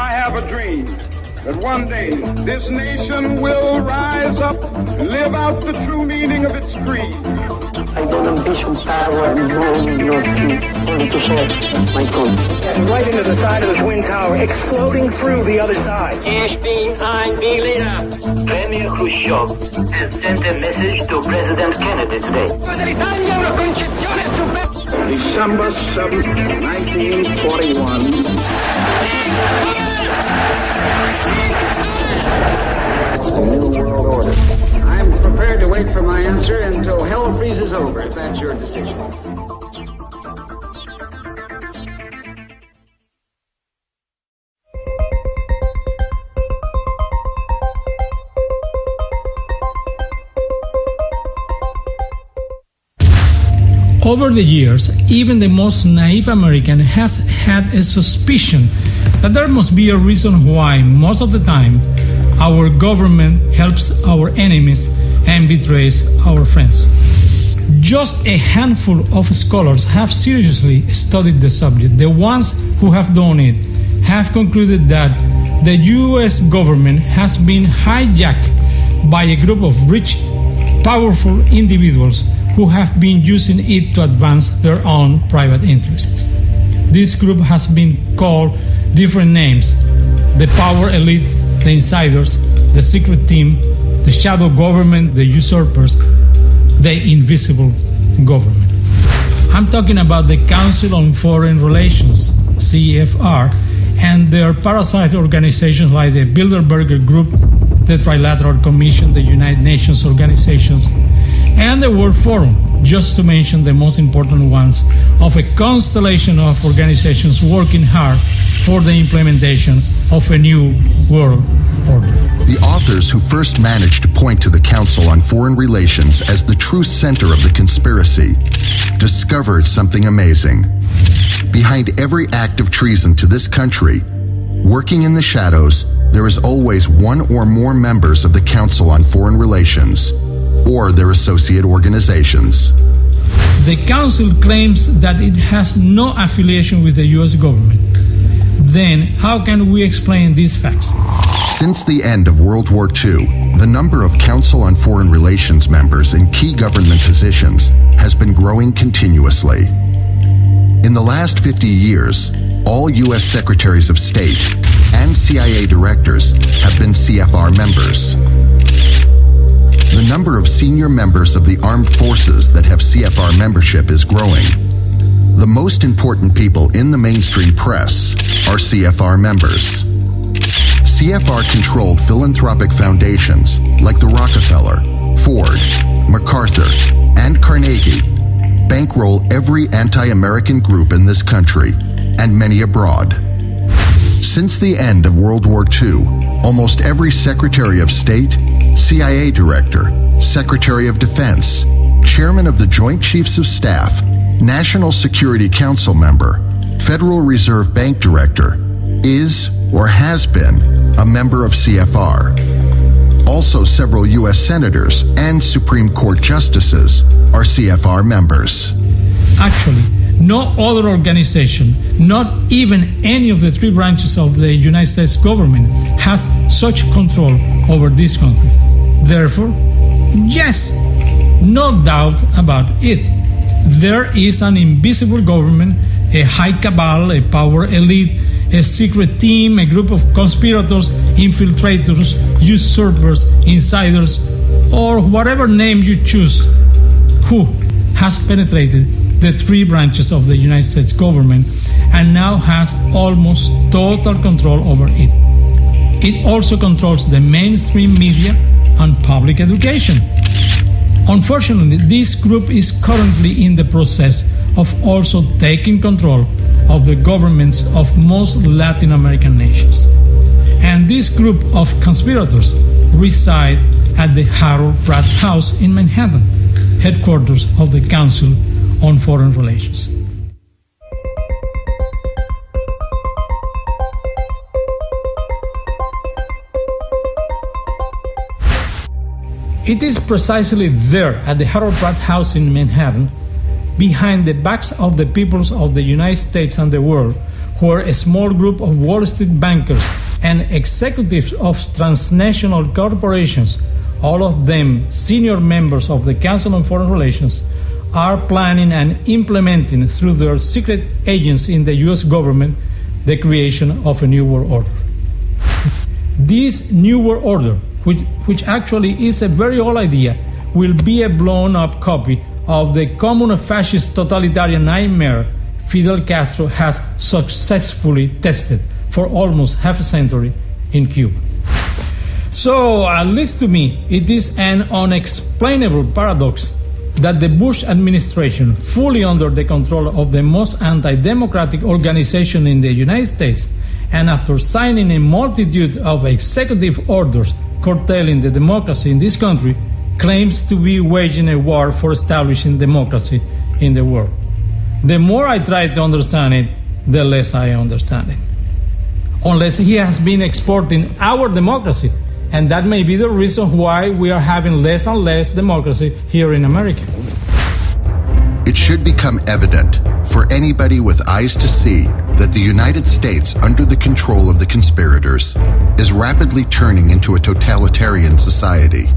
I have a dream that one day this nation will rise up and live out the true meaning of its creed. I don't ambition power, glory, nor fear, only to serve my country. And right into the side of the Twin Tower, exploding through the other side. Ich bin ein Berliner. Premier Khrushchev has sent a message to President Kennedy today. December 7th, 1941. The New World Order. I'm prepared to wait for my answer until hell freezes over, if that's your decision. Over the years, even the most naive American has had a suspicion that there must be a reason why, most of the time, our government helps our enemies and betrays our friends. Just a handful of scholars have seriously studied the subject. The ones who have done it have concluded that the US government has been hijacked by a group of rich, powerful individuals who have been using it to advance their own private interests. This group has been called different names: the power elite, the insiders, the secret team, the shadow government, the usurpers, the invisible government. I'm talking about the Council on Foreign Relations, CFR, and their parasite organizations like the Bilderberger Group, the Trilateral Commission, the United Nations organizations, and the World Forum, just to mention the most important ones of a constellation of organizations working hard for the implementation of a new world order. The authors who first managed to point to the Council on Foreign Relations as the true center of the conspiracy discovered something amazing. Behind every act of treason to this country, working in the shadows, there is always one or more members of the Council on Foreign Relations or their associate organizations. The Council claims that it has no affiliation with the US government. Then, how can we explain these facts? Since the end of World War II, the number of Council on Foreign Relations members in key government positions has been growing continuously. In the last 50 years, all US Secretaries of State and CIA directors have been CFR members. The number of senior members of the armed forces that have CFR membership is growing. The most important people in the mainstream press are CFR members. CFR-controlled philanthropic foundations like the Rockefeller, Ford, MacArthur, and Carnegie bankroll every anti-American group in this country and many abroad. Since the end of World War II, almost every Secretary of State, CIA Director, Secretary of Defense, Chairman of the Joint Chiefs of Staff, National Security Council member, Federal Reserve Bank Director, is or has been a member of CFR. Also, several U.S. senators and Supreme Court justices are CFR members. Actually, no other organization, not even any of the three branches of the United States government, has such control over this country. Therefore, yes, no doubt about it, there is an invisible government, a high cabal, a power elite, a secret team, a group of conspirators, infiltrators, usurpers, insiders, or whatever name you choose, who has penetrated the three branches of the United States government and now has almost total control over it. It also controls the mainstream media and public education. Unfortunately, this group is currently in the process of also taking control of the governments of most Latin American nations. And this group of conspirators reside at the Harold Pratt House in Manhattan, headquarters of the Council on Foreign Relations. It is precisely there, at the Harold Pratt House in Manhattan, behind the backs of the peoples of the United States and the world, where a small group of Wall Street bankers and executives of transnational corporations, all of them senior members of the Council on Foreign Relations, are planning and implementing through their secret agents in the U.S. government the creation of a new world order. This new world order, which actually is a very old idea, will be a blown-up copy of the common fascist totalitarian nightmare Fidel Castro has successfully tested for almost half a century in Cuba. So, at least to me, it is an unexplainable paradox that the Bush administration, fully under the control of the most anti-democratic organization in the United States, and after signing a multitude of executive orders curtailing the democracy in this country, claims to be waging a war for establishing democracy in the world. The more I try to understand it, the less I understand it. Unless he has been exporting our democracy, and that may be the reason why we are having less and less democracy here in America. It should become evident for anybody with eyes to see that the United States, under the control of the conspirators, is rapidly turning into a totalitarian society.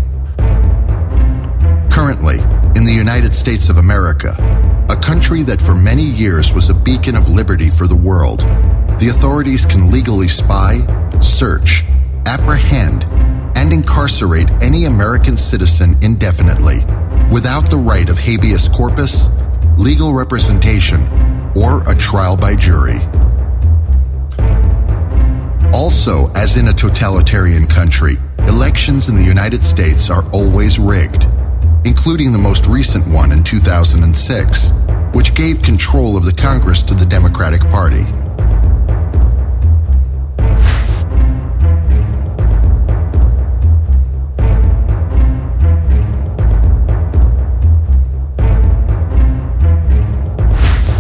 Currently, in the United States of America, a country that for many years was a beacon of liberty for the world, the authorities can legally spy, search, apprehend, and incarcerate any American citizen indefinitely, without the right of habeas corpus, legal representation, or a trial by jury. Also, as in a totalitarian country, elections in the United States are always rigged, including the most recent one in 2006, which gave control of the Congress to the Democratic Party.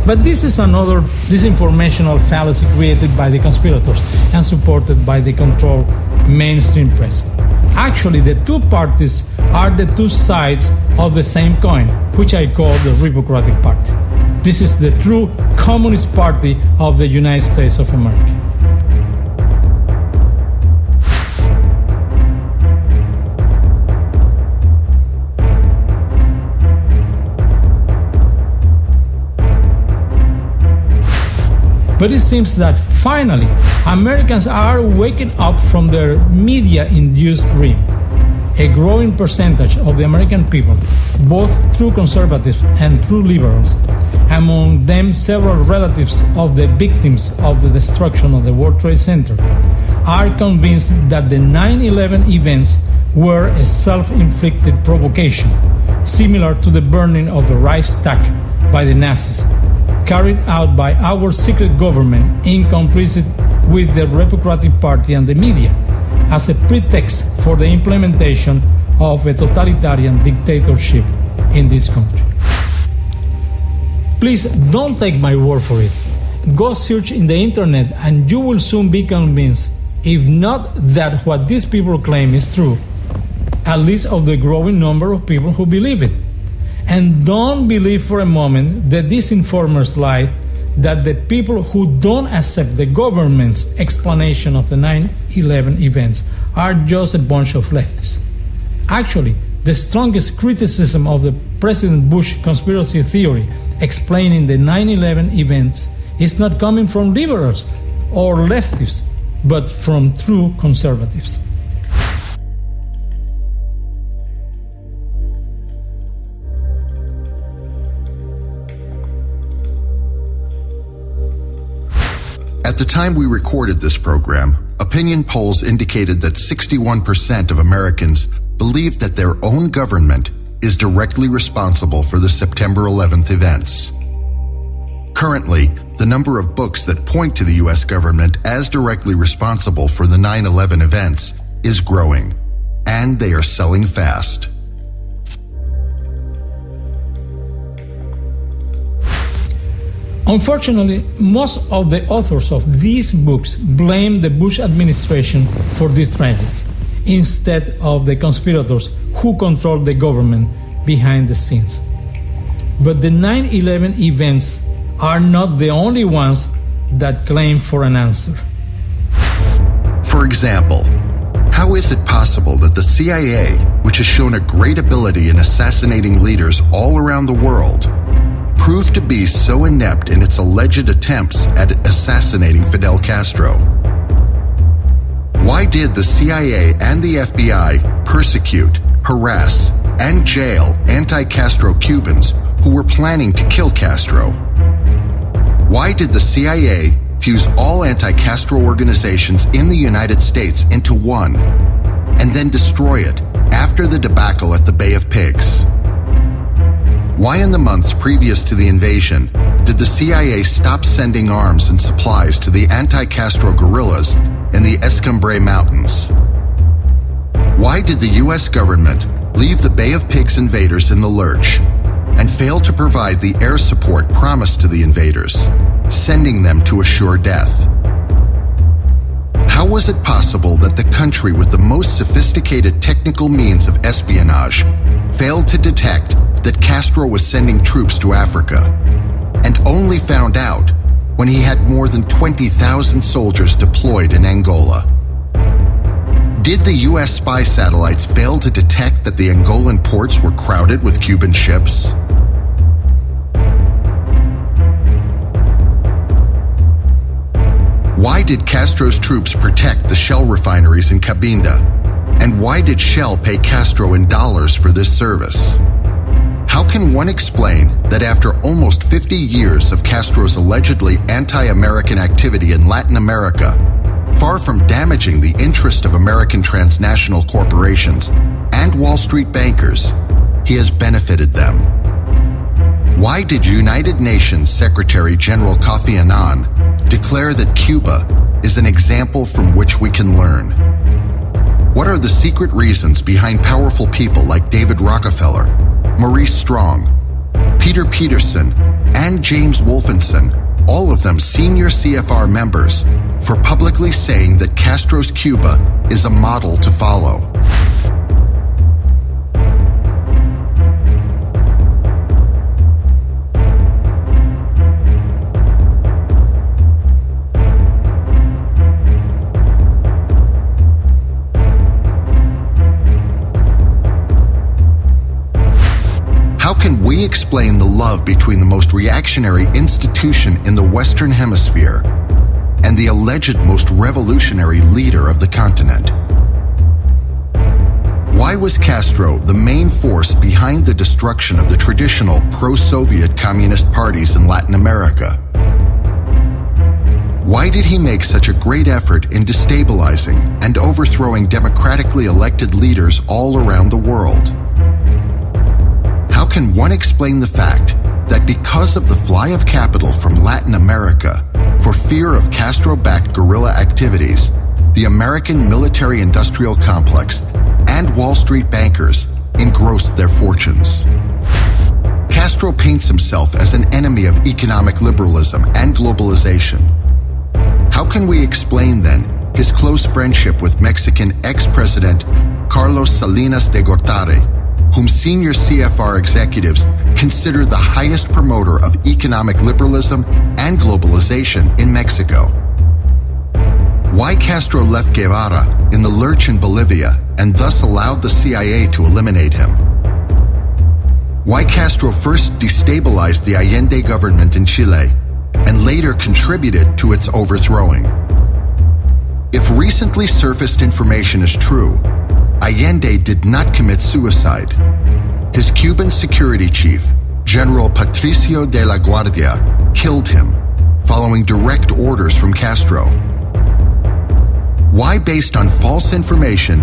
But this is another disinformational fallacy created by the conspirators and supported by the controlled mainstream press. Actually, the two parties are the two sides of the same coin, which I call the Republican Party. This is the true Communist Party of the United States of America. But it seems that finally, Americans are waking up from their media-induced dream. A growing percentage of the American people, both true conservatives and true liberals, among them several relatives of the victims of the destruction of the World Trade Center, are convinced that the 9/11 events were a self-inflicted provocation, similar to the burning of the Reichstag by the Nazis, carried out by our secret government in complicit with the Republican Party and the media, as a pretext for the implementation of a totalitarian dictatorship in this country. Please don't take my word for it. Go search in the internet and you will soon be convinced, if not that what these people claim is true, at least of the growing number of people who believe it. And don't believe for a moment the disinformers lie that the people who don't accept the government's explanation of the 9/11 events are just a bunch of leftists. Actually, the strongest criticism of the President Bush conspiracy theory explaining the 9/11 events is not coming from liberals or leftists, but from true conservatives. At the time we recorded this program, opinion polls indicated that 61% of Americans believed that their own government is directly responsible for the September 11th events. Currently, the number of books that point to the U.S. government as directly responsible for the 9/11 events is growing, and they are selling fast. Unfortunately, most of the authors of these books blame the Bush administration for this tragedy, instead of the conspirators who control the government behind the scenes. But the 9/11 events are not the only ones that claim for an answer. For example, how is it possible that the CIA, which has shown a great ability in assassinating leaders all around the world, proved to be so inept in its alleged attempts at assassinating Fidel Castro? Why did the CIA and the FBI persecute, harass, and jail anti-Castro Cubans who were planning to kill Castro? Why did the CIA fuse all anti-Castro organizations in the United States into one and then destroy it after the debacle at the Bay of Pigs? Why in the months previous to the invasion did the CIA stop sending arms and supplies to the anti-Castro guerrillas in the Escambray Mountains? Why did the U.S. government leave the Bay of Pigs invaders in the lurch and fail to provide the air support promised to the invaders, sending them to a sure death? How was it possible that the country with the most sophisticated technical means of espionage failed to detect that Castro was sending troops to Africa, and only found out when he had more than 20,000 soldiers deployed in Angola? Did the U.S. spy satellites fail to detect that the Angolan ports were crowded with Cuban ships? Why did Castro's troops protect the Shell refineries in Cabinda? And why did Shell pay Castro in dollars for this service? How can one explain that after almost 50 years of Castro's allegedly anti-American activity in Latin America, far from damaging the interest of American transnational corporations and Wall Street bankers, he has benefited them? Why did United Nations Secretary General Kofi Annan declare that Cuba is an example from which we can learn? What are the secret reasons behind powerful people like David Rockefeller, Maurice Strong, Peter Peterson, and James Wolfenson, all of them senior CFR members, for publicly saying that Castro's Cuba is a model to follow? How can we explain the love between the most reactionary institution in the Western Hemisphere and the alleged most revolutionary leader of the continent? Why was Castro the main force behind the destruction of the traditional pro-Soviet communist parties in Latin America? Why did he make such a great effort in destabilizing and overthrowing democratically elected leaders all around the world? How can one explain the fact that because of the fly of capital from Latin America, for fear of Castro-backed guerrilla activities, the American military-industrial complex and Wall Street bankers engrossed their fortunes? Castro paints himself as an enemy of economic liberalism and globalization. How can we explain, then, his close friendship with Mexican ex-president Carlos Salinas de Gortari, whom senior CFR executives consider the highest promoter of economic liberalism and globalization in Mexico? Why Castro left Guevara in the lurch in Bolivia and thus allowed the CIA to eliminate him? Why Castro first destabilized the Allende government in Chile and later contributed to its overthrowing? If recently surfaced information is true, Allende did not commit suicide. His Cuban security chief, General Patricio de la Guardia, killed him, following direct orders from Castro. Why, based on false information,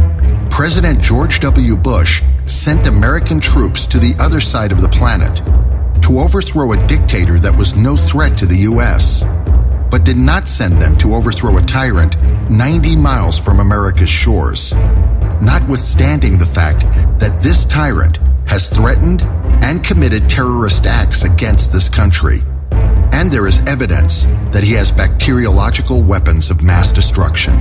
President George W. Bush sent American troops to the other side of the planet to overthrow a dictator that was no threat to the U.S., but did not send them to overthrow a tyrant 90 miles from America's shores, notwithstanding the fact that this tyrant has threatened and committed terrorist acts against this country, and there is evidence that he has bacteriological weapons of mass destruction.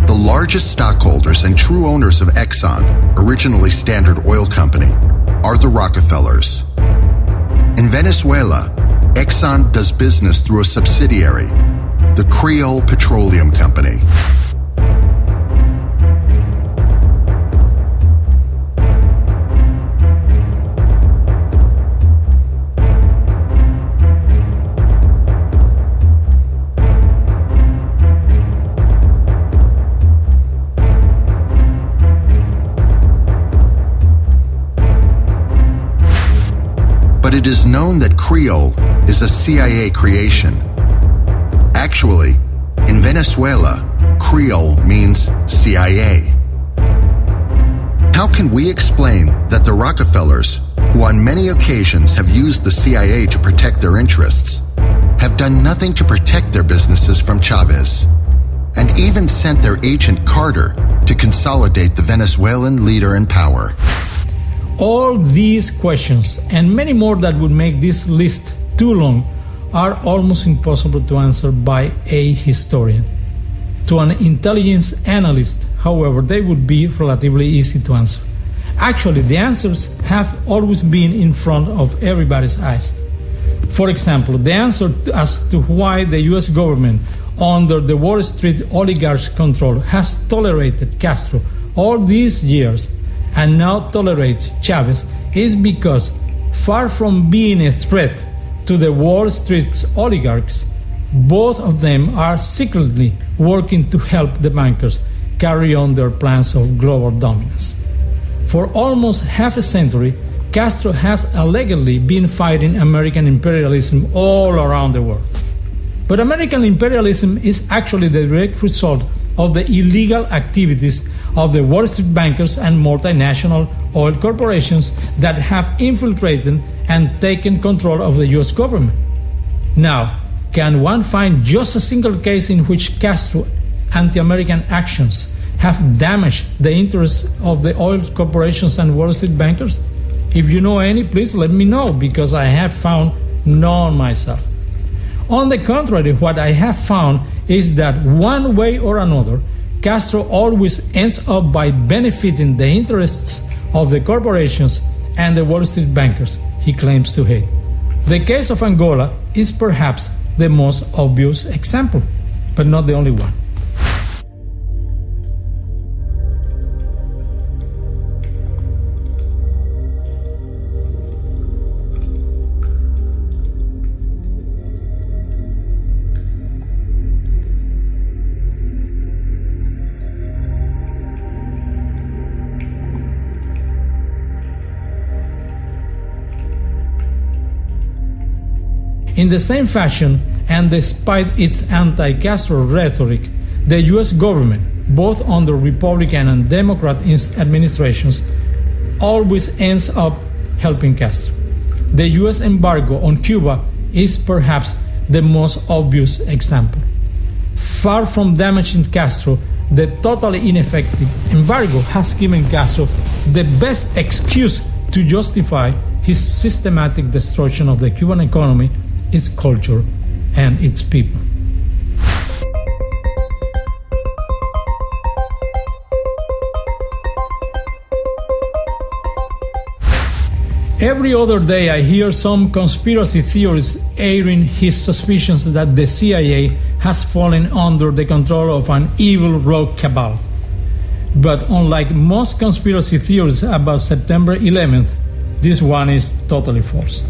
The largest stockholders and true owners of Exxon, originally Standard Oil Company, are the Rockefellers. In Venezuela, Exxon does business through a subsidiary, the Creole Petroleum Company. But it is known that Creole is a CIA creation. Actually, in Venezuela, Creole means CIA. How can we explain that the Rockefellers, who on many occasions have used the CIA to protect their interests, have done nothing to protect their businesses from Chavez, and even sent their agent Carter to consolidate the Venezuelan leader in power? All these questions, and many more that would make this list too long, are almost impossible to answer by a historian. To an intelligence analyst, however, they would be relatively easy to answer. Actually, the answers have always been in front of everybody's eyes. For example, the answer as to why the US government, under the Wall Street oligarchs' control, has tolerated Castro all these years and now tolerates Chavez is because, far from being a threat to the Wall Street's oligarchs, both of them are secretly working to help the bankers carry on their plans of global dominance. For almost half a century, Castro has allegedly been fighting American imperialism all around the world. But American imperialism is actually the direct result of the illegal activities of the Wall Street bankers and multinational oil corporations that have infiltrated and taken control of the US government. Now, can one find just a single case in which Castro anti-American actions have damaged the interests of the oil corporations and Wall Street bankers? If you know any, please let me know, because I have found none myself. On the contrary, what I have found is that one way or another, Castro always ends up by benefiting the interests of the corporations and the Wall Street bankers he claims to hate. The case of Angola is perhaps the most obvious example, but not the only one. In the same fashion, and despite its anti-Castro rhetoric, the US government, both under Republican and Democrat administrations, always ends up helping Castro. The US embargo on Cuba is perhaps the most obvious example. Far from damaging Castro, the totally ineffective embargo has given Castro the best excuse to justify his systematic destruction of the Cuban economy, its culture, and its people. Every other day I hear some conspiracy theorists airing his suspicions that the CIA has fallen under the control of an evil rogue cabal. But unlike most conspiracy theories about September 11th, this one is totally false.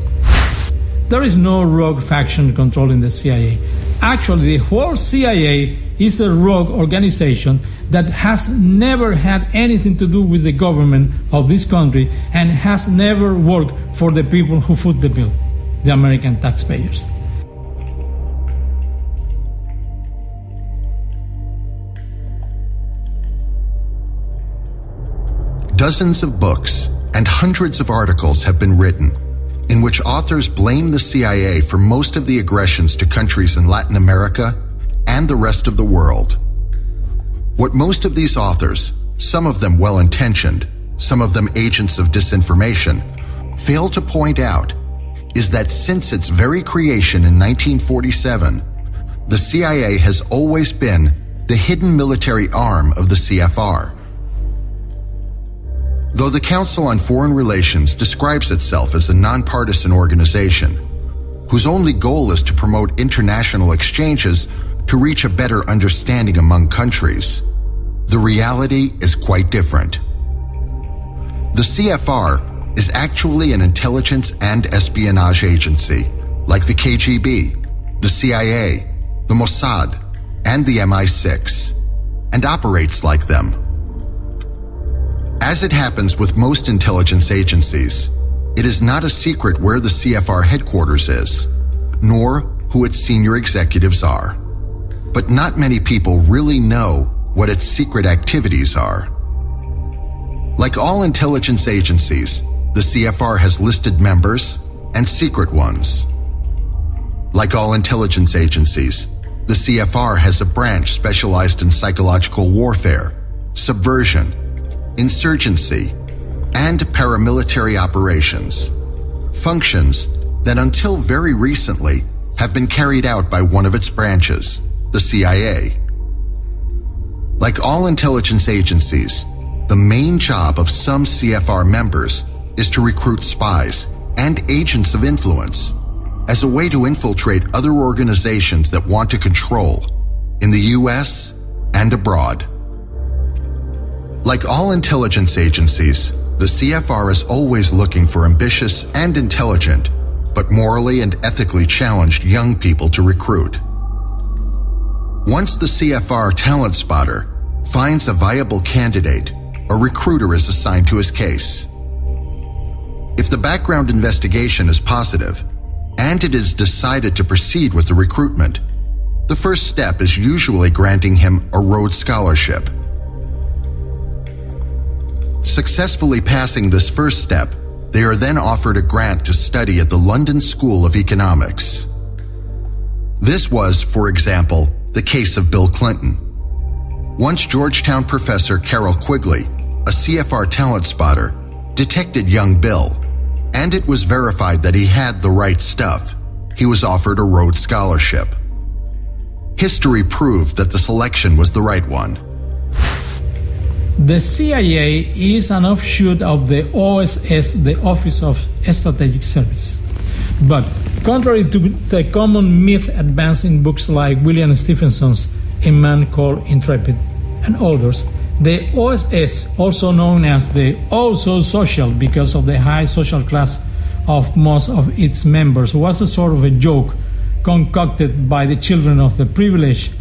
There is no rogue faction controlling the CIA. Actually, the whole CIA is a rogue organization that has never had anything to do with the government of this country and has never worked for the people who foot the bill, the American taxpayers. Dozens of books and hundreds of articles have been written in which authors blame the CIA for most of the aggressions to countries in Latin America and the rest of the world. What most of these authors, some of them well-intentioned, some of them agents of disinformation, fail to point out is that since its very creation in 1947, the CIA has always been the hidden military arm of the CFR. Though the Council on Foreign Relations describes itself as a nonpartisan organization, whose only goal is to promote international exchanges to reach a better understanding among countries, the reality is quite different. The CFR is actually an intelligence and espionage agency, like the KGB, the CIA, the Mossad, and the MI6, and operates like them. As it happens with most intelligence agencies, it is not a secret where the CFR headquarters is, nor who its senior executives are. But not many people really know what its secret activities are. Like all intelligence agencies, the CFR has listed members and secret ones. Like all intelligence agencies, the CFR has a branch specialized in psychological warfare, subversion, insurgency, and paramilitary operations, functions that until very recently have been carried out by one of its branches, the CIA. Like all intelligence agencies, the main job of some CFR members is to recruit spies and agents of influence as a way to infiltrate other organizations that want to control in the US and abroad. Like all intelligence agencies, the CFR is always looking for ambitious and intelligent, but morally and ethically challenged young people to recruit. Once the CFR talent spotter finds a viable candidate, a recruiter is assigned to his case. If the background investigation is positive, and it is decided to proceed with the recruitment, the first step is usually granting him a Rhodes Scholarship. Successfully passing this first step, they are then offered a grant to study at the London School of Economics. This was, for example, the case of Bill Clinton. Once Georgetown professor Carol Quigley, a CFR talent spotter, detected young Bill, and it was verified that he had the right stuff, he was offered a Rhodes Scholarship. History proved that the selection was the right one. The CIA is an offshoot of the OSS, the Office of Strategic Services. But contrary to the common myth advanced in books like William Stephenson's A Man Called Intrepid and others, the OSS, also known as the Oh-So Social because of the high social class of most of its members, was a sort of a joke concocted by the children of the privileged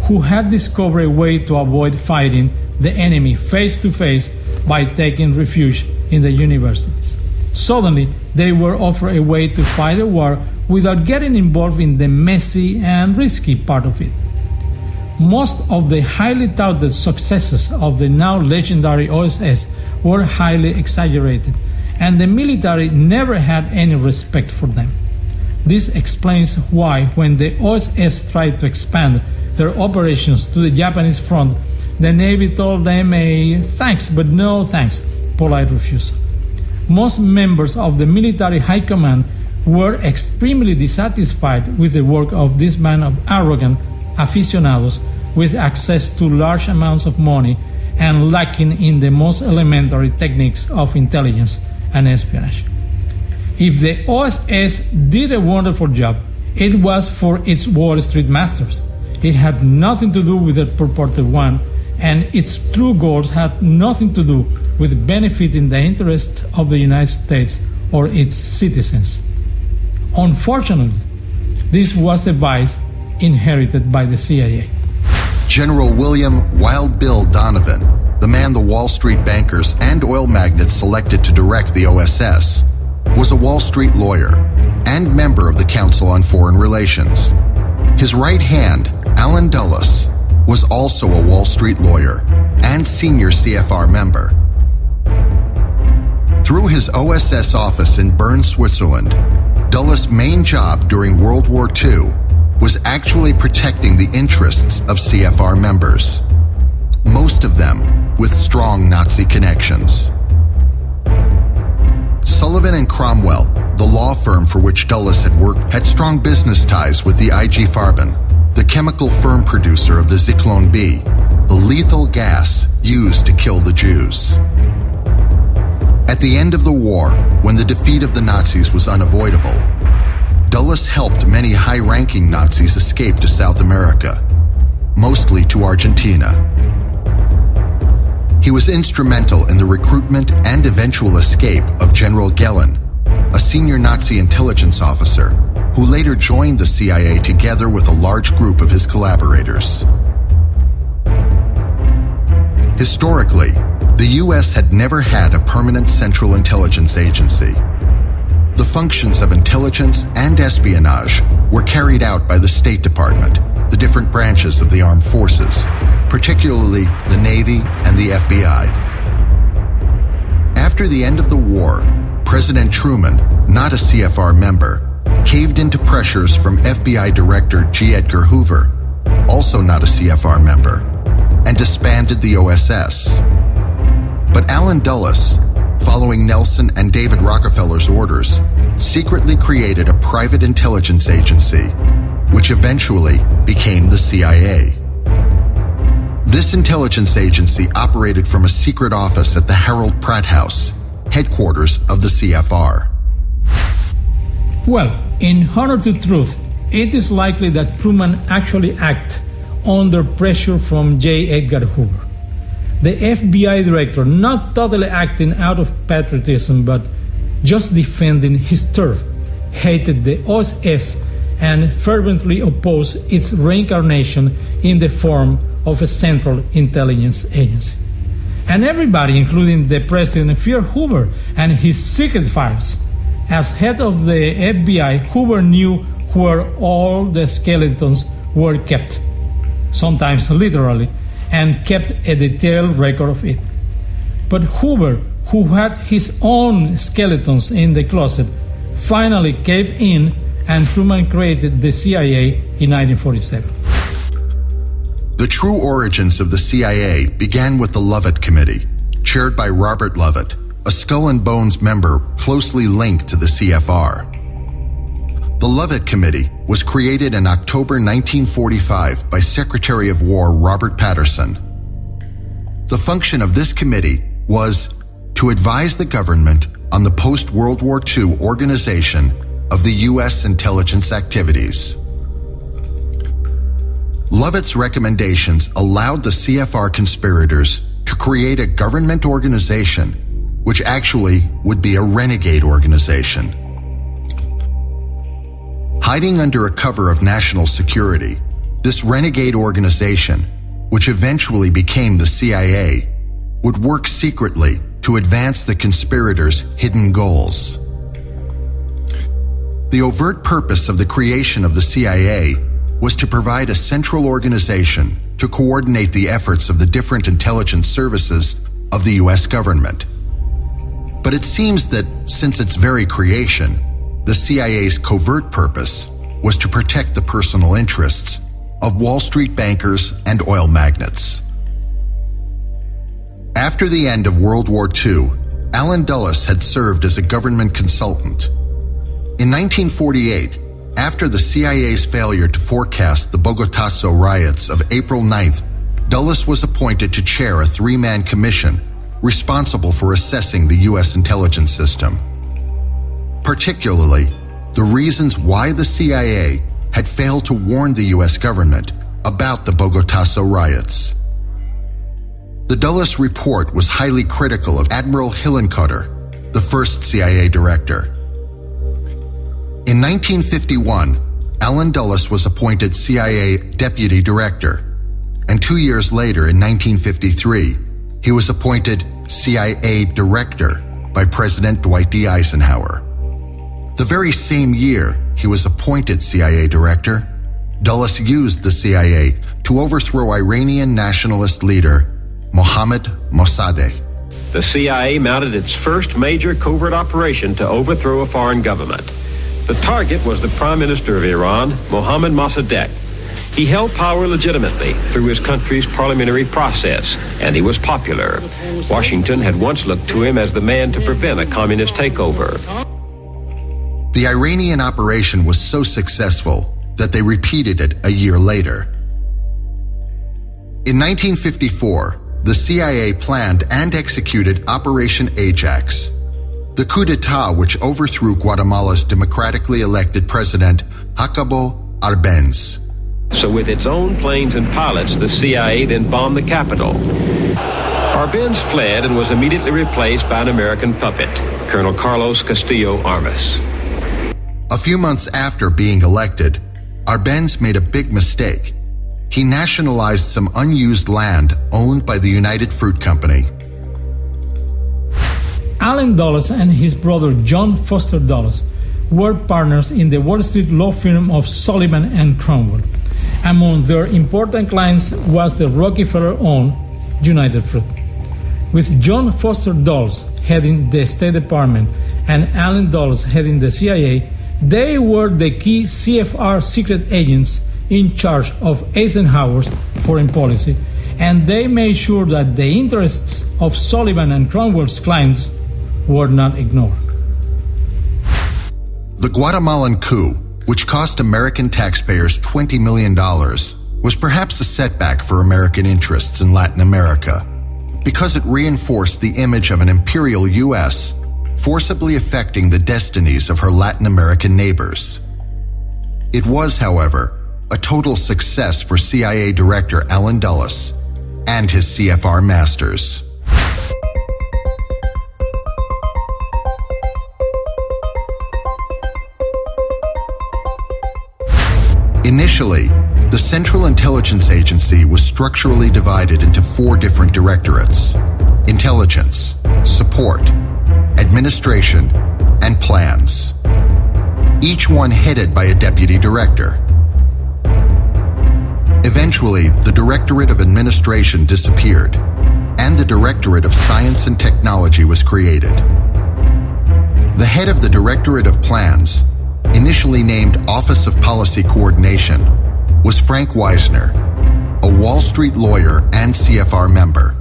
who had discovered a way to avoid fighting the enemy face to face by taking refuge in the universities. Suddenly, they were offered a way to fight a war without getting involved in the messy and risky part of it. Most of the highly touted successes of the now legendary OSS were highly exaggerated, and the military never had any respect for them. This explains why, when the OSS tried to expand their operations to the Japanese front, the Navy told them a thanks but no thanks polite refusal. Most members of the military high command were extremely dissatisfied with the work of this band of arrogant aficionados with access to large amounts of money and lacking in the most elementary techniques of intelligence and espionage. If the OSS did a wonderful job, it was for its Wall Street masters. It had nothing to do with the purported one, and its true goals had nothing to do with benefiting the interests of the United States or its citizens. Unfortunately, this was a vice inherited by the CIA. General William Wild Bill Donovan, the man the Wall Street bankers and oil magnates selected to direct the OSS, was a Wall Street lawyer and member of the Council on Foreign Relations. His right hand, Allen Dulles, was also a Wall Street lawyer and senior CFR member. Through his OSS office in Bern, Switzerland, Dulles' main job during World War II was actually protecting the interests of CFR members, most of them with strong Nazi connections. Sullivan and Cromwell, the law firm for which Dulles had worked, had strong business ties with the IG Farben, the chemical firm producer of the Zyklon B, the lethal gas used to kill the Jews. the end of the war, when the defeat of the Nazis was unavoidable, Dulles helped many high-ranking Nazis escape to South America, mostly to Argentina. He was instrumental in the recruitment and eventual escape of General Gehlen, a senior Nazi intelligence officer who later joined the CIA together with a large group of his collaborators. Historically, the U.S. had never had a permanent central intelligence agency. The functions of intelligence and espionage were carried out by the State Department, the different branches of the armed forces, particularly the Navy and the FBI. After the end of the war, President Truman, not a CFR member, caved into pressures from FBI Director G. Edgar Hoover, also not a CFR member, and disbanded the OSS. But Allen Dulles, following Nelson and David Rockefeller's orders, secretly created a private intelligence agency, which eventually became the CIA. This intelligence agency operated from a secret office at the Harold Pratt House, headquarters of the CFR. Well, in honor to truth, it is likely that Truman actually acted under pressure from J. Edgar Hoover, the FBI director, not totally acting out of patriotism, but just defending his turf, hated the OSS and fervently opposed its reincarnation in the form of a central intelligence agency. And everybody, including the president, feared Hoover and his secret files. As head of the FBI, Hoover knew where all the skeletons were kept, sometimes literally, and kept a detailed record of it. But Hoover, who had his own skeletons in the closet, finally caved in, and Truman created the CIA in 1947. The true origins of the CIA began with the Lovett Committee, chaired by Robert Lovett, a Skull and Bones member closely linked to the CFR. The Lovett Committee was created in October 1945 by Secretary of War Robert Patterson. The function of this committee was to advise the government on the post-World War II organization of the U.S. intelligence activities. Lovett's recommendations allowed the CFR conspirators to create a government organization which actually would be a renegade organization. Hiding under a cover of national security, this renegade organization, which eventually became the CIA, would work secretly to advance the conspirators' hidden goals. The overt purpose of the creation of the CIA was to provide a central organization to coordinate the efforts of the different intelligence services of the U.S. government. But it seems that since its very creation, the CIA's covert purpose was to protect the personal interests of Wall Street bankers and oil magnates. After the end of World War II, Allen Dulles had served as a government consultant. In 1948, after the CIA's failure to forecast the Bogotazo riots of April 9th, Dulles was appointed to chair a three-man commission responsible for assessing the U.S. intelligence system. Particularly, the reasons why the CIA had failed to warn the U.S. government about the Bogotazo riots. The Dulles report was highly critical of Admiral Hillenkotter, the first CIA director. In 1951, Allen Dulles was appointed CIA Deputy Director, and 2 years later, in 1953, he was appointed CIA Director by President Dwight D. Eisenhower. The very same year he was appointed CIA Director, Dulles used the CIA to overthrow Iranian nationalist leader Mohammad Mossadegh. The CIA mounted its first major covert operation to overthrow a foreign government. The target was the Prime Minister of Iran, Mohammad Mossadegh. He held power legitimately through his country's parliamentary process, and he was popular. Washington had once looked to him as the man to prevent a communist takeover. The Iranian operation was so successful that they repeated it a year later. In 1954, the CIA planned and executed Operation Ajax, the coup d'etat which overthrew Guatemala's democratically elected president, Jacobo Arbenz. So with its own planes and pilots, the CIA then bombed the capital. Arbenz fled and was immediately replaced by an American puppet, Colonel Carlos Castillo Armas. A few months after being elected, Arbenz made a big mistake. He nationalized some unused land owned by the United Fruit Company. Allen Dulles and his brother John Foster Dulles were partners in the Wall Street law firm of Sullivan and Cromwell. Among their important clients was the Rockefeller-owned United Fruit. With John Foster Dulles heading the State Department and Allen Dulles heading the CIA, they were the key CFR secret agents in charge of Eisenhower's foreign policy, and they made sure that the interests of Sullivan and Cromwell's clients were not ignored. The Guatemalan coup, which cost American taxpayers $20 million, was perhaps a setback for American interests in Latin America because it reinforced the image of an imperial U.S. forcibly affecting the destinies of her Latin American neighbors. It was, however, a total success for CIA Director Allen Dulles and his CFR masters. Initially, the Central Intelligence Agency was structurally divided into 4 different directorates: intelligence, support, administration, and plans. Each one headed by a deputy director. Eventually, the Directorate of Administration disappeared, and the Directorate of Science and Technology was created. The head of the Directorate of Plans, initially named Office of Policy Coordination, was Frank Wisner, a Wall Street lawyer and CFR member.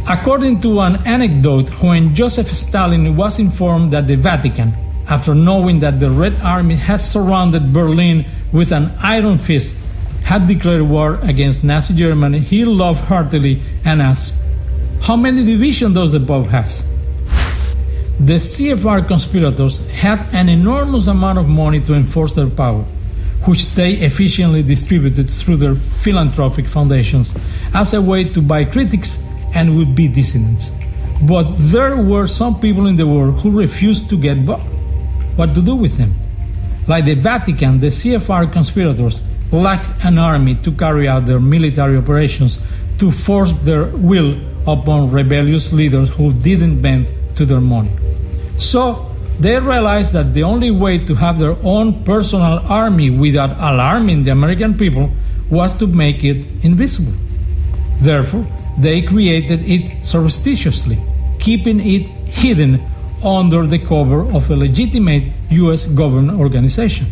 According to an anecdote, when Joseph Stalin was informed that the Vatican, after knowing that the Red Army had surrounded Berlin with an iron fist, had declared war against Nazi Germany, he laughed heartily and asked, "How many divisions does the Pope has?" The CFR conspirators had an enormous amount of money to enforce their power, which they efficiently distributed through their philanthropic foundations as a way to buy critics and would-be dissidents. But there were some people in the world who refused to get bought. What to do with them? Like the Vatican, the CFR conspirators lacked an army to carry out their military operations to force their will upon rebellious leaders who didn't bend to their money. So they realized that the only way to have their own personal army without alarming the American people was to make it invisible. Therefore, they created it surreptitiously, keeping it hidden under the cover of a legitimate U.S. government organization.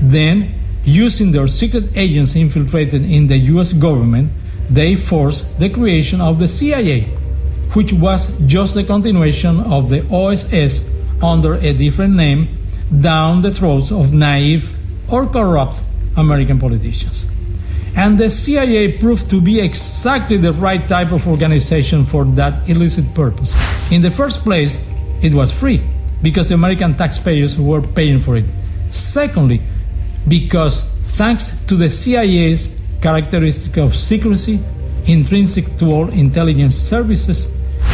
Then, using their secret agents infiltrated in the U.S. government, they forced the creation of the CIA, which was just a continuation of the OSS under a different name, down the throats of naive or corrupt American politicians. And the CIA proved to be exactly the right type of organization for that illicit purpose. In the first place, it was free, because American taxpayers were paying for it. Secondly, because thanks to the CIA's characteristic of secrecy, intrinsic to all intelligence services,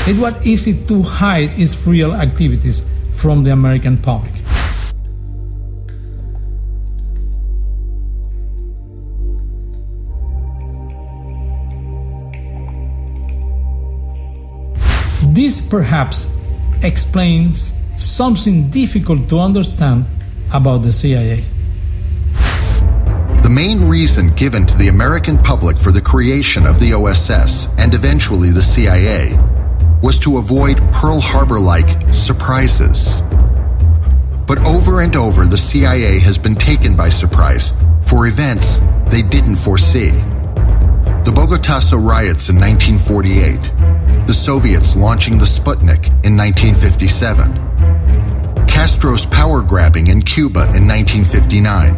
it was easy to hide its real activities from the American public. This perhaps explains something difficult to understand about the CIA. The main reason given to the American public for the creation of the OSS and eventually the CIA was to avoid Pearl Harbor-like surprises. But over and over, the CIA has been taken by surprise for events they didn't foresee. The Bogotá riots in 1948, the Soviets launching the Sputnik in 1957, Castro's power grabbing in Cuba in 1959,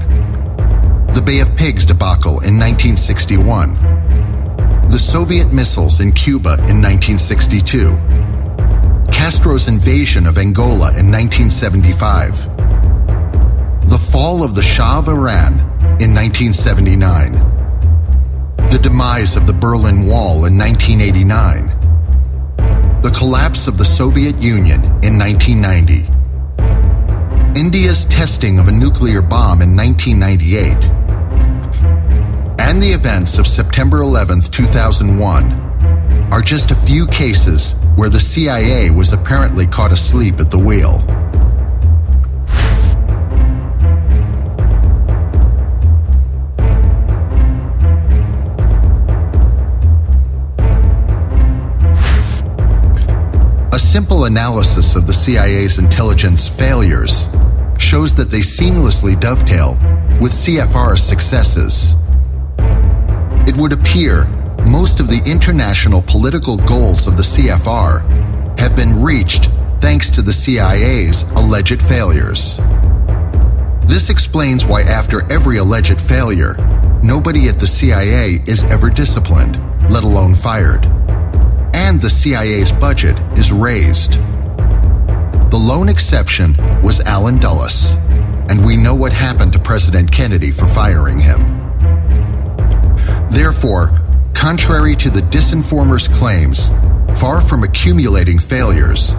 the Bay of Pigs debacle in 1961, the Soviet missiles in Cuba in 1962, Castro's invasion of Angola in 1975, the fall of the Shah of Iran in 1979, the demise of the Berlin Wall in 1989, the collapse of the Soviet Union in 1990, India's testing of a nuclear bomb in 1998, and the events of September 11, 2001, are just a few cases where the CIA was apparently caught asleep at the wheel. A simple analysis of the CIA's intelligence failures shows that they seamlessly dovetail with CFR's successes. It would appear most of the international political goals of the CFR have been reached thanks to the CIA's alleged failures. This explains why after every alleged failure, nobody at the CIA is ever disciplined, let alone fired. And the CIA's budget is raised. The lone exception was Allen Dulles, and we know what happened to President Kennedy for firing him. Therefore, contrary to the disinformers' claims, far from accumulating failures,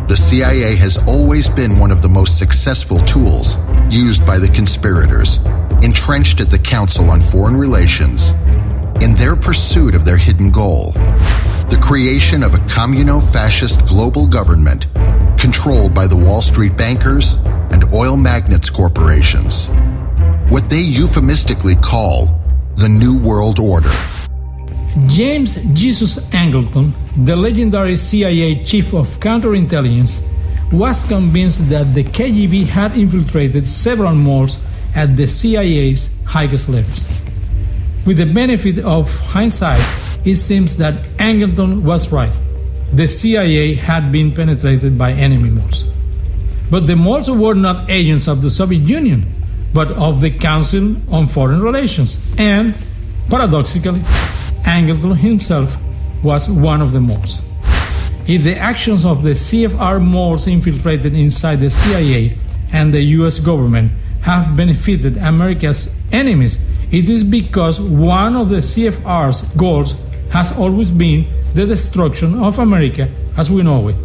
the CIA has always been one of the most successful tools used by the conspirators, entrenched at the Council on Foreign Relations, in their pursuit of their hidden goal, the creation of a communo-fascist global government controlled by the Wall Street bankers and oil magnates corporations, what they euphemistically call the New World Order. James Jesus Angleton, the legendary CIA chief of counterintelligence, was convinced that the KGB had infiltrated several malls at the CIA's highest levels. With the benefit of hindsight, it seems that Angleton was right. The CIA had been penetrated by enemy malls. But the malls were not agents of the Soviet Union, but of the Council on Foreign Relations. And, paradoxically, Angleton himself was one of the malls. If the actions of the CFR malls infiltrated inside the CIA and the US government have benefited America's enemies, it is because one of the CFR's goals has always been the destruction of America as we know it.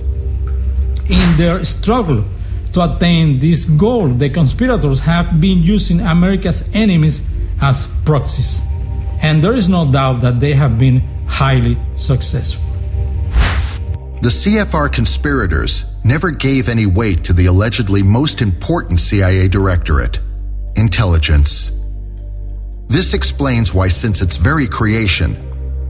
In their struggle to attain this goal, the conspirators have been using America's enemies as proxies. And there is no doubt that they have been highly successful. The CFR conspirators never gave any weight to the allegedly most important CIA directorate, intelligence. This explains why, since its very creation,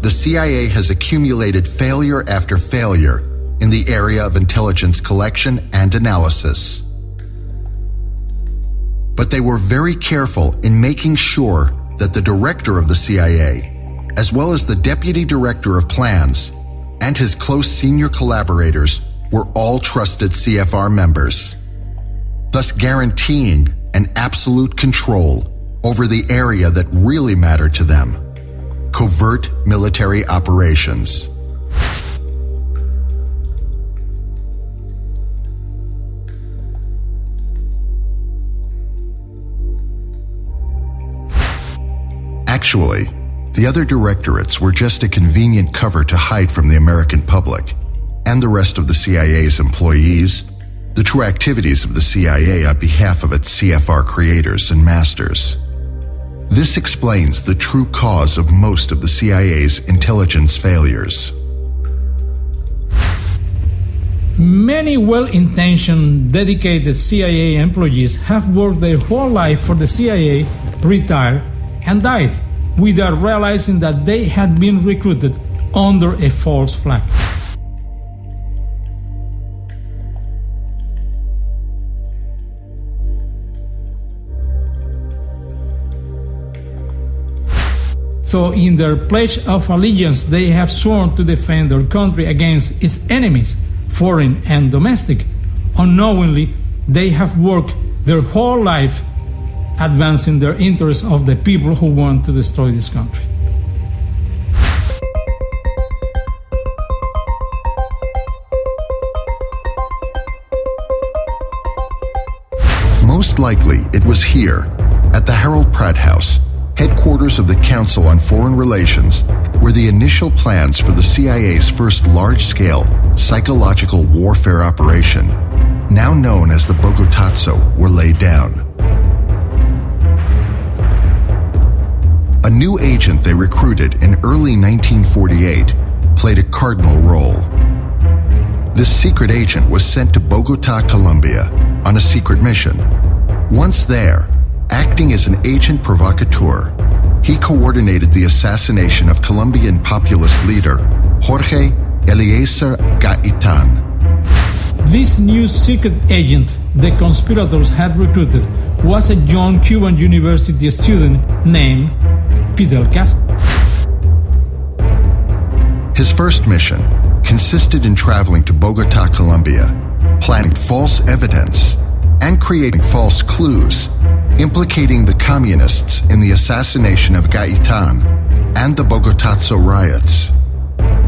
the CIA has accumulated failure after failure in the area of intelligence collection and analysis. But they were very careful in making sure that the director of the CIA, as well as the deputy director of plans, and his close senior collaborators were all trusted CFR members, thus guaranteeing an absolute control over the area that really mattered to them: covert military operations. Actually, the other directorates were just a convenient cover to hide from the American public and the rest of the CIA's employees the true activities of the CIA on behalf of its CFR creators and masters. This explains the true cause of most of the CIA's intelligence failures. Many well-intentioned, dedicated CIA employees have worked their whole life for the CIA, retired, and died without realizing that they had been recruited under a false flag. So in their pledge of allegiance, they have sworn to defend their country against its enemies, foreign and domestic. Unknowingly, they have worked their whole life advancing their interests of the people who want to destroy this country. Most likely, it was here, at the Harold Pratt House, headquarters of the Council on Foreign Relations, where the initial plans for the CIA's first large-scale psychological warfare operation, now known as the Bogotazo, were laid down. A new agent they recruited in early 1948 played a cardinal role. This secret agent was sent to Bogota, Colombia, on a secret mission. Once there, acting as an agent provocateur, he coordinated the assassination of Colombian populist leader Jorge Eliezer Gaitan. This new secret agent the conspirators had recruited was a young Cuban university student named Fidel Castro. His first mission consisted in traveling to Bogota, Colombia, planting false evidence and creating false clues implicating the communists in the assassination of Gaitan and the Bogotazo riots.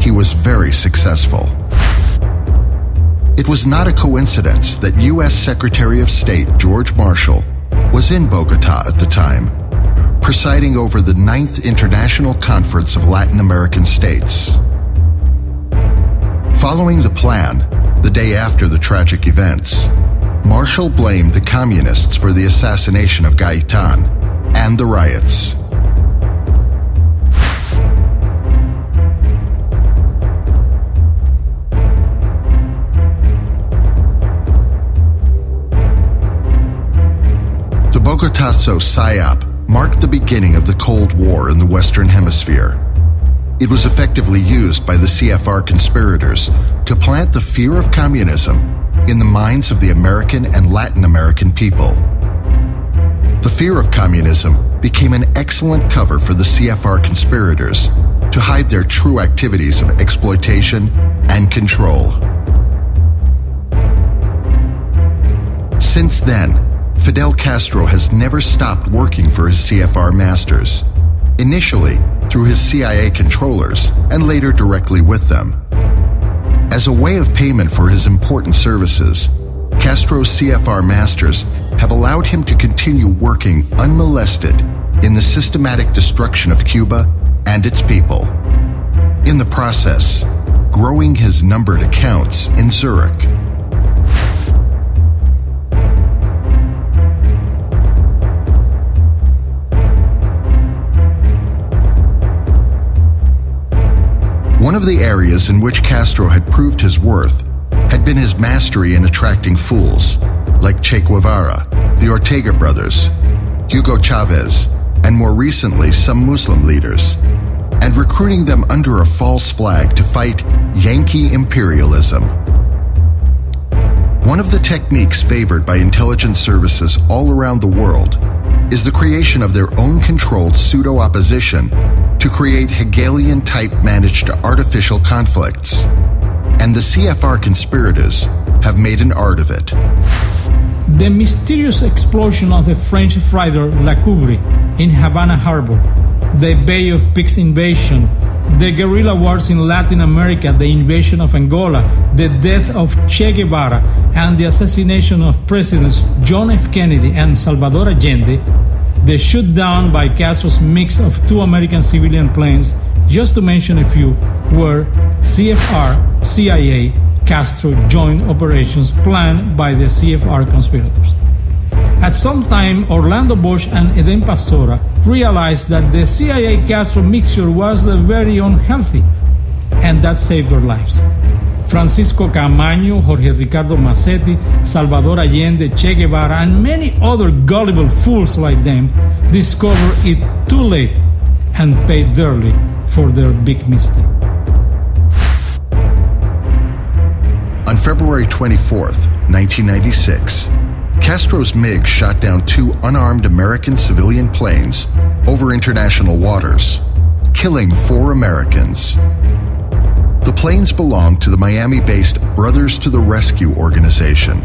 He was very successful. It was not a coincidence that U.S. Secretary of State George Marshall was in Bogota at the time, presiding over the 9th International Conference of Latin American States. Following the plan, the day after the tragic events, Marshall blamed the communists for the assassination of Gaitan and the riots. The Bogotazo PSYOP marked the beginning of the Cold War in the Western Hemisphere. It was effectively used by the CFR conspirators to plant the fear of communism in the minds of the American and Latin American people. The fear of communism became an excellent cover for the CFR conspirators to hide their true activities of exploitation and control. Since then, Fidel Castro has never stopped working for his CFR masters, initially through his CIA controllers and later directly with them. As a way of payment for his important services, Castro's CFR masters have allowed him to continue working unmolested in the systematic destruction of Cuba and its people. In the process, growing his numbered accounts in Zurich. One of the areas in which Castro had proved his worth had been his mastery in attracting fools, like Che Guevara, the Ortega brothers, Hugo Chavez, and more recently some Muslim leaders, and recruiting them under a false flag to fight Yankee imperialism. One of the techniques favored by intelligence services all around the world is the creation of their own controlled pseudo-opposition to create Hegelian-type managed artificial conflicts. And the CFR conspirators have made an art of it. The mysterious explosion of the French freighter La Coubre in Havana Harbor, the Bay of Pigs invasion, the guerrilla wars in Latin America, the invasion of Angola, the death of Che Guevara, and the assassination of Presidents John F. Kennedy and Salvador Allende, the shutdown by Castro's mix of 2 American civilian planes, just to mention a few, were CFR, CIA, Castro joint operations planned by the CFR conspirators. At some time, Orlando Bosch and Eden Pastora realized that the CIA-Castro mixture was very unhealthy, and that saved their lives. Francisco Camaño, Jorge Ricardo Massetti, Salvador Allende, Che Guevara, and many other gullible fools like them discovered it too late and paid dearly for their big mistake. On February 24th, 1996, Castro's MiG shot down 2 unarmed American civilian planes over international waters, killing 4 Americans. The planes belonged to the Miami-based Brothers to the Rescue organization,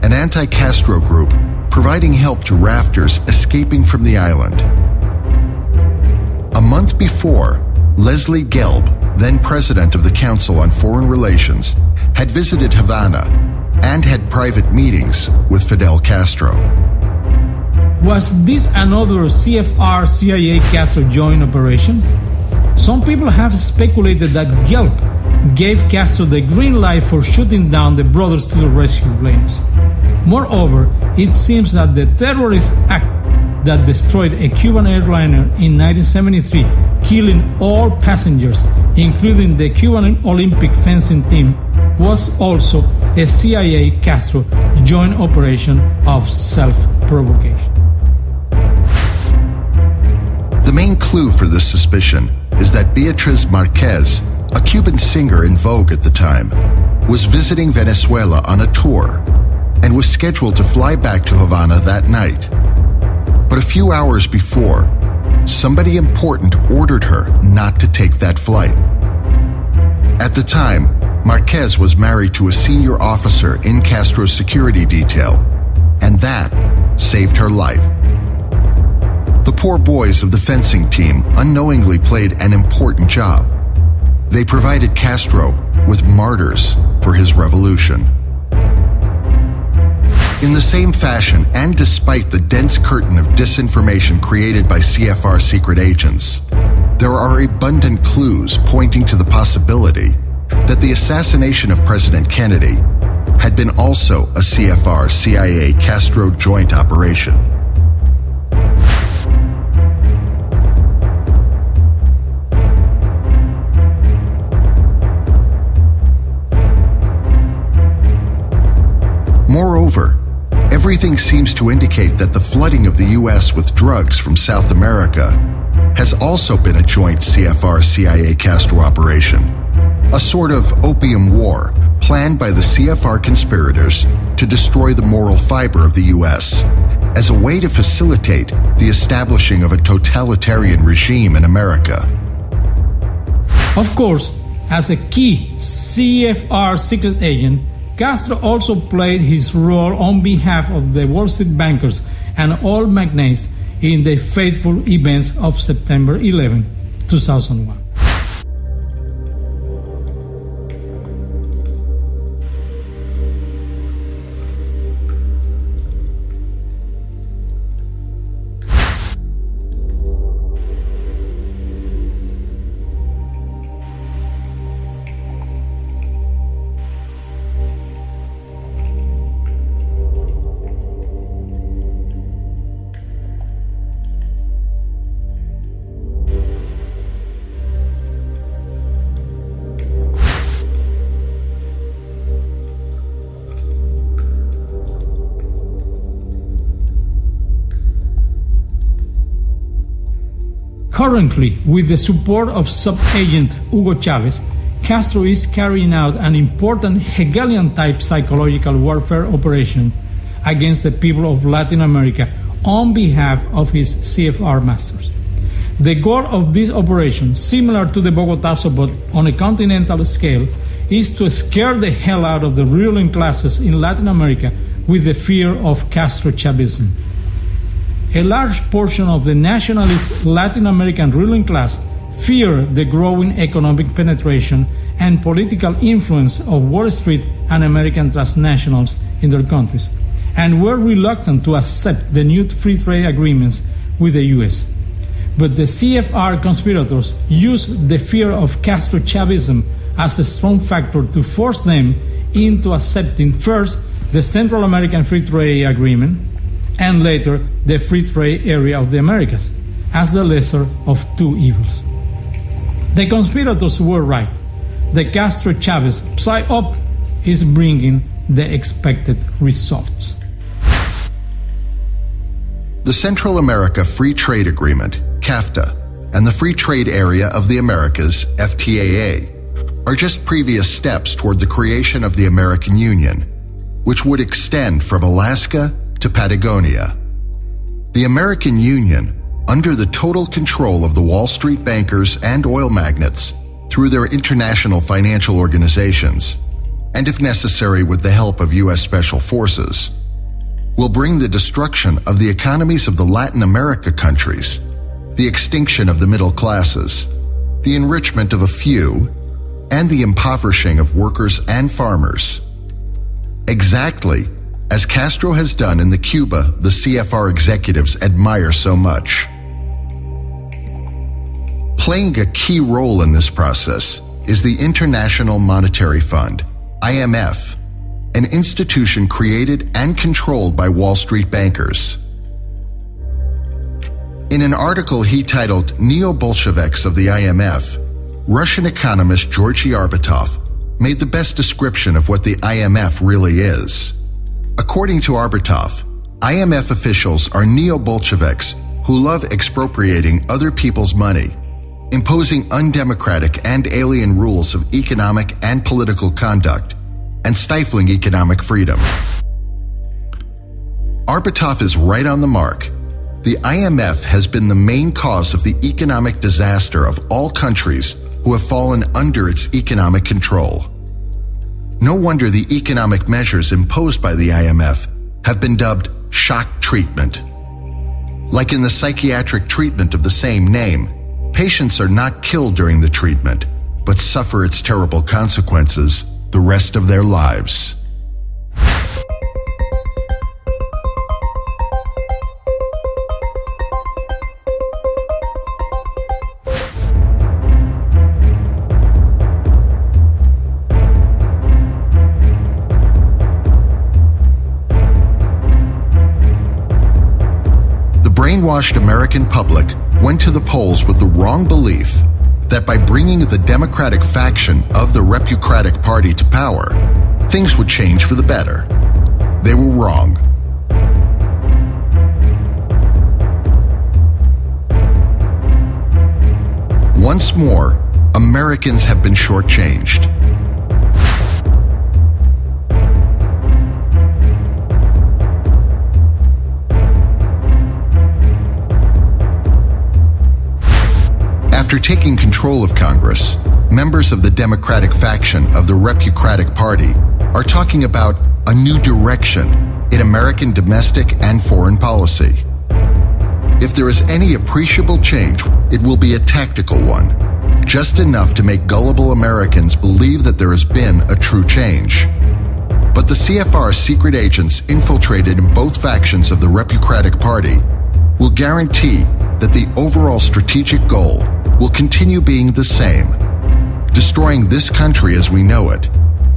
an anti-Castro group providing help to rafters escaping from the island. A month before, Leslie Gelb, then president of the Council on Foreign Relations, had visited Havana and had private meetings with Fidel Castro. Was this another CFR-CIA Castro joint operation? Some people have speculated that Gelb gave Castro the green light for shooting down the Brothers to the Rescue planes. Moreover, it seems that the terrorist act that destroyed a Cuban airliner in 1973, killing all passengers, including the Cuban Olympic fencing team, was also a CIA-Castro joint operation of self-provocation. The main clue for this suspicion is that Beatriz Marquez, a Cuban singer in vogue at the time, was visiting Venezuela on a tour and was scheduled to fly back to Havana that night. But a few hours before, somebody important ordered her not to take that flight. At the time, Marquez was married to a senior officer in Castro's security detail, and that saved her life. The poor boys of the fencing team unknowingly played an important job. They provided Castro with martyrs for his revolution. In the same fashion, and despite the dense curtain of disinformation created by CFR secret agents, there are abundant clues pointing to the possibility that the assassination of President Kennedy had been also a CFR-CIA Castro joint operation. Moreover, everything seems to indicate that the flooding of the U.S. with drugs from South America has also been a joint CFR-CIA Castro operation, a sort of opium war planned by the CFR conspirators to destroy the moral fiber of the U.S. as a way to facilitate the establishing of a totalitarian regime in America. Of course, as a key CFR secret agent, Castro also played his role on behalf of the Wall Street bankers and oil magnates in the fateful events of September 11, 2001. Currently, with the support of sub-agent Hugo Chavez, Castro is carrying out an important Hegelian-type psychological warfare operation against the people of Latin America on behalf of his CFR masters. The goal of this operation, similar to the Bogotazo but on a continental scale, is to scare the hell out of the ruling classes in Latin America with the fear of Castro-Chavism. A large portion of the nationalist Latin American ruling class fear the growing economic penetration and political influence of Wall Street and American transnationals in their countries, and were reluctant to accept the new free trade agreements with the U.S. But the CFR conspirators used the fear of Castro-Chavism as a strong factor to force them into accepting first the Central American Free Trade Agreement and later the Free Trade Area of the Americas as the lesser of two evils. The conspirators were right. The Castro-Chavez psyop is bringing the expected results. The Central America Free Trade Agreement, CAFTA, and the Free Trade Area of the Americas, FTAA, are just previous steps toward the creation of the American Union, which would extend from Alaska to Patagonia. The American Union, under the total control of the Wall Street bankers and oil magnates through their international financial organizations, and if necessary with the help of U.S. Special Forces, will bring the destruction of the economies of the Latin America countries, the extinction of the middle classes, the enrichment of a few, and the impoverishing of workers and farmers. Exactly as Castro has done in the Cuba the CFR executives admire so much. Playing a key role in this process is the International Monetary Fund, IMF, an institution created and controlled by Wall Street bankers. In an article he titled Neo-Bolsheviks of the IMF, Russian economist Georgy Arbatov made the best description of what the IMF really is. According to Arbatov, IMF officials are neo-Bolsheviks who love expropriating other people's money, imposing undemocratic and alien rules of economic and political conduct, and stifling economic freedom. Arbatov is right on the mark. The IMF has been the main cause of the economic disaster of all countries who have fallen under its economic control. No wonder the economic measures imposed by the IMF have been dubbed shock treatment. Like in the psychiatric treatment of the same name, patients are not killed during the treatment, but suffer its terrible consequences the rest of their lives. Brainwashed American public went to the polls with the wrong belief that by bringing the Democratic faction of the Republican Party to power, things would change for the better. They were wrong. Once more, Americans have been shortchanged. After taking control of Congress, members of the Democratic faction of the Republican Party are talking about a new direction in American domestic and foreign policy. If there is any appreciable change, it will be a tactical one, just enough to make gullible Americans believe that there has been a true change. But the CFR secret agents infiltrated in both factions of the Republican Party will guarantee that the overall strategic goal will continue being the same, destroying this country as we know it,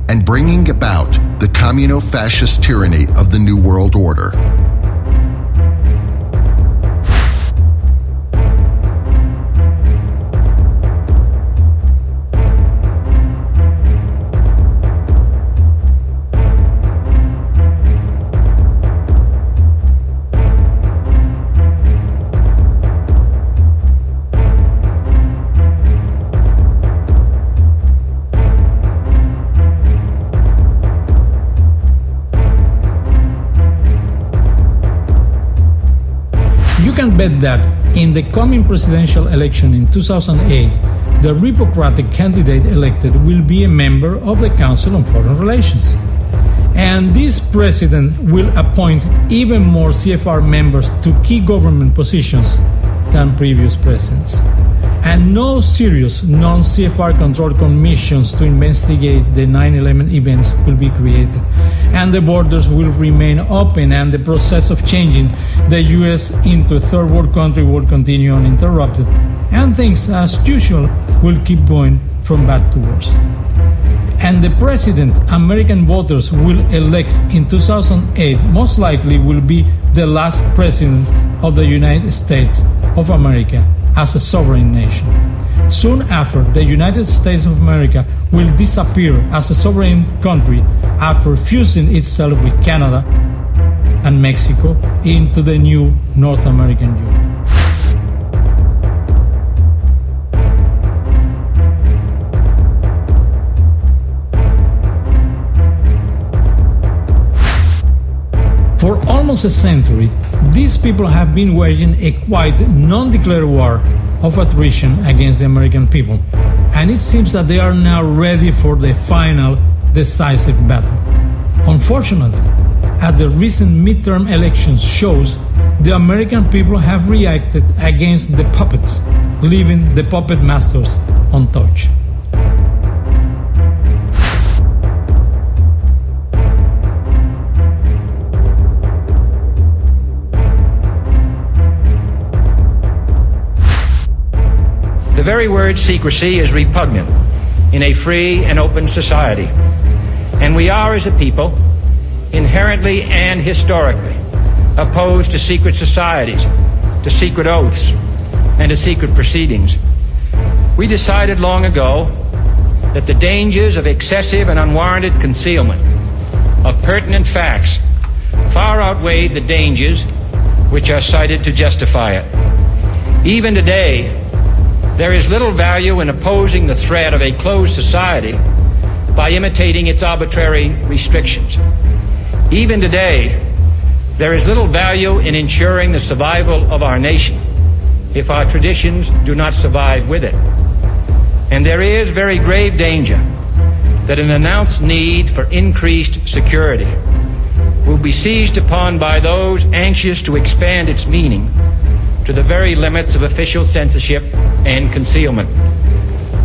and bringing about the communo-fascist tyranny of the New World Order. You can bet that in the coming presidential election in 2008, the Republican candidate elected will be a member of the Council on Foreign Relations. And this president will appoint even more CFR members to key government positions than previous presidents. And no serious non-CFR control commissions to investigate the 9/11 events will be created. And the borders will remain open, and the process of changing the U.S. into a third world country will continue uninterrupted. And things, as usual, will keep going from bad to worse. And the president American voters will elect in 2008 most likely will be the last president of the United States of America as a sovereign nation. Soon after, the United States of America will disappear as a sovereign country after fusing itself with Canada and Mexico into the new North American Union. For almost a century, these people have been waging a quite non-declared war of attrition against the American people, and it seems that they are now ready for the final decisive battle. Unfortunately, as the recent midterm elections shows, the American people have reacted against the puppets, leaving the puppet masters untouched. The very word secrecy is repugnant in a free and open society, and we are, as a people, inherently and historically opposed to secret societies, to secret oaths, and to secret proceedings. We decided long ago that the dangers of excessive and unwarranted concealment of pertinent facts far outweighed the dangers which are cited to justify it. Even today, there is little value in opposing the threat of a closed society by imitating its arbitrary restrictions. Even today, there is little value in ensuring the survival of our nation if our traditions do not survive with it. And there is very grave danger that an announced need for increased security will be seized upon by those anxious to expand its meaning to the very limits of official censorship and concealment.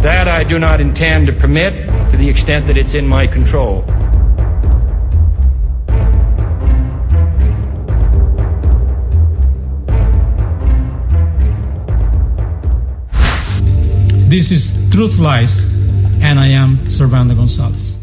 That I do not intend to permit to the extent that it's in my control. This is Truth Lies, and I am Servando Gonzalez.